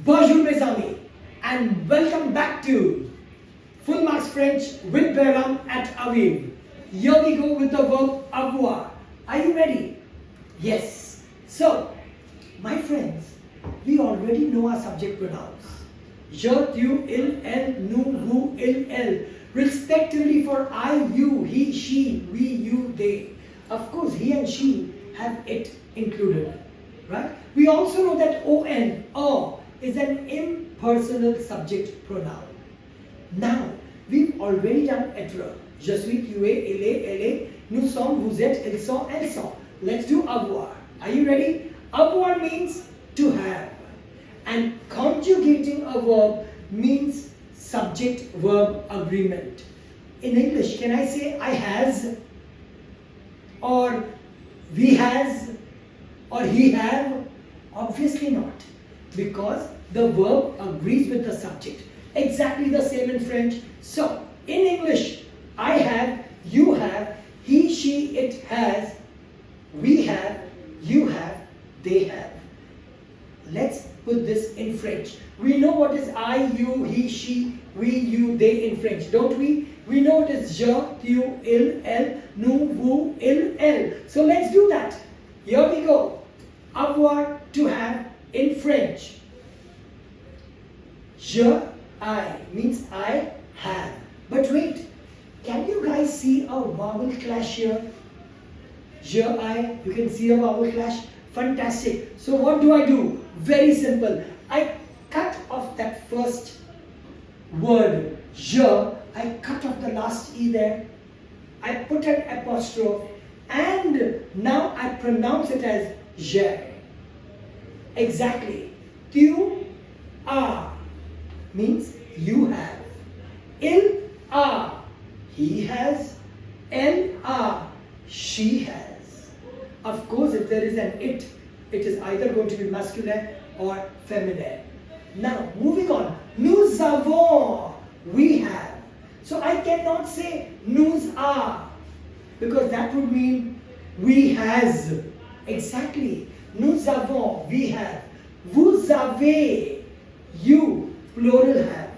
Bonjour mes amis and welcome back to Full Marks French with Behram at Avoir. Here we go with the verb avoir. Are you ready? Yes. So, my friends, we already know our subject pronouns. Je, tu, il, elle, nous, vous, il, elle, respectively for I, you, he, she, we, you, they. Of course, he and she have it included, right? We also know that on, or, is an impersonal subject pronoun. Now, we've already done être. Je suis, tu es, il est, elle est, nous sommes, vous êtes, ils sont, elles sont. Let's do avoir. Are you ready? Avoir means to have. And conjugating a verb means subject-verb agreement. In English, can I say I has, or we has, or he have? Obviously not, because the verb agrees with the subject. Exactly the same in French. So, in English, I have, you have, he, she, it has, we have, you have, they have. Let's put this in French. We know what is I, you, he, she, we, you, they in French, don't we? We know it is je, tu, il, elle, nous, vous, il, elle. So let's do that. Here we go. Avoir, to have, in French. Je, I, means I have. But wait, can you guys see a vowel clash here? Je, I, you can see a vowel clash? Fantastic. So what do? Very simple. I cut off that first word, je. I cut off the last E there. I put an apostrophe and now I pronounce it as je. Exactly. Tu as means you have. Il a, he has. Elle a, she has. Of course, if there is an it is either going to be masculine or feminine. Now, moving on. Nous avons, we have. So I cannot say nous a, because that would mean we has. Exactly. Nous avons, we have. Vous avez, you, plural have.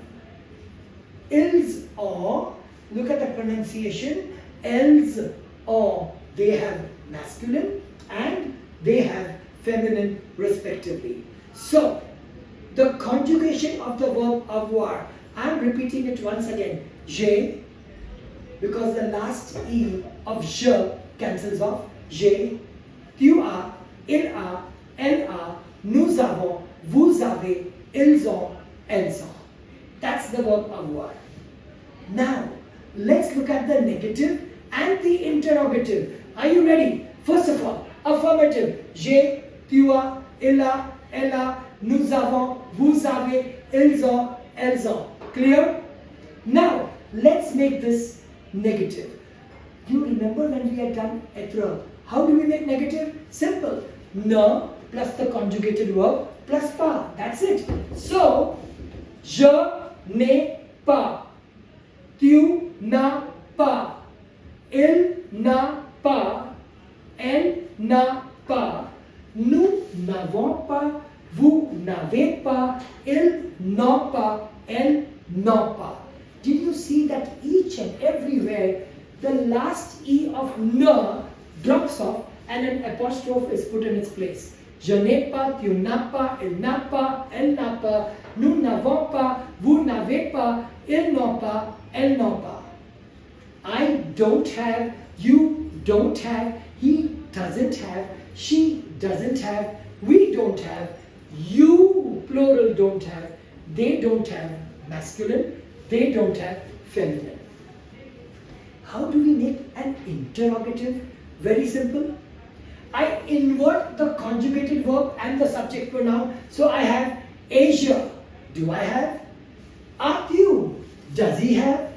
Ils ont, look at the pronunciation. Elles ont, they have masculine and they have feminine respectively. So, the conjugation of the verb avoir, I am repeating it once again. J'ai, because the last E of je cancels off. J'ai, tu as, il a, elle a, nous avons, vous avez, ils ont, elles ont. That's the verb avoir. Now, let's look at the negative and the interrogative. Are you ready? First of all, affirmative. J'ai, tu as, il a, elle a, nous avons, vous avez, ils ont, elles ont. Clear? Now, let's make this negative. You remember when we had done être? How do we make negative? Simple. Ne plus the conjugated verb plus pas. That's it. So, je n'ai pas. Tu n'as pas. Il n'a pas. Elle n'a pas. Nous n'avons pas. Vous n'avez pas. Ils n'ont pas. Elles n'ont pas. Did you see that each and everywhere the last E of ne drops off and an apostrophe is put in its place? Je n'ai pas, tu n'as pas, il n'a pas, elle n'a pas, nous n'avons pas, vous n'avez pas, ils n'ont pas, elles n'ont pas. I don't have, you don't have, he doesn't have, she doesn't have, we don't have, you, plural, don't have, they don't have masculine, they don't have feminine. How do we make an interrogative? Very simple. I invert the conjugated verb and the subject pronoun. So I have Asia. Do I have? As-tu? Does he have?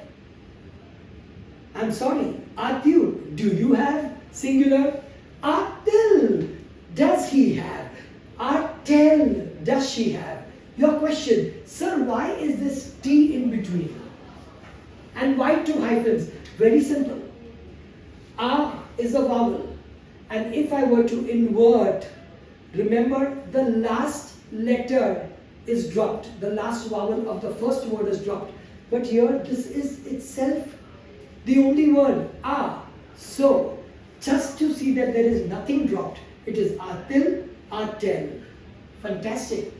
I'm sorry. As-tu? Do you have? Singular. Atil? Does he have? Atel? Does she have? Your question, sir, why is this T in between? And why two hyphens? Very simple. A is a vowel. And if I were to invert, remember the last letter is dropped. The last vowel of the first word is dropped. But here this is itself the only word, a. So, just to see that there is nothing dropped, it is atil, atel. Fantastic.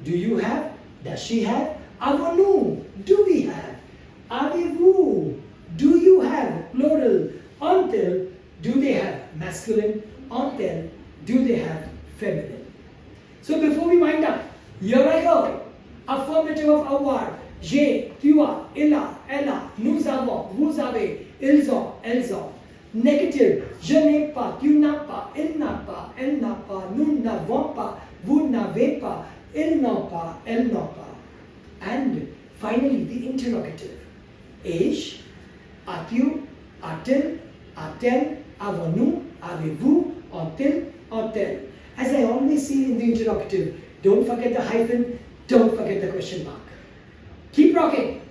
Do you have? Does she have? Avanu. Do we have? Avez-vous. Do you have? Plural. Ont-elles. Do they have? Masculine. Ont-elles. Do they have? Feminine. So before we wind up, here I go. Affirmative of avoir. J'ai, tu as, il a, elle a, nous avons, vous avez, ils ont, elles ont. Negative. Je n'ai pas, tu n'as pas, il n'a pas, elle n'a pas, nous n'avons pas, vous n'avez pas, ils n'ont pas, elles n'ont pas. And finally the interrogative. Ai-je, as-tu, a-t-il, a-t-elle, avons-nous, avez-vous, ont-ils, ont-elles. As I always say in the interrogative, don't forget the hyphen, don't forget the question mark. Keep rocking.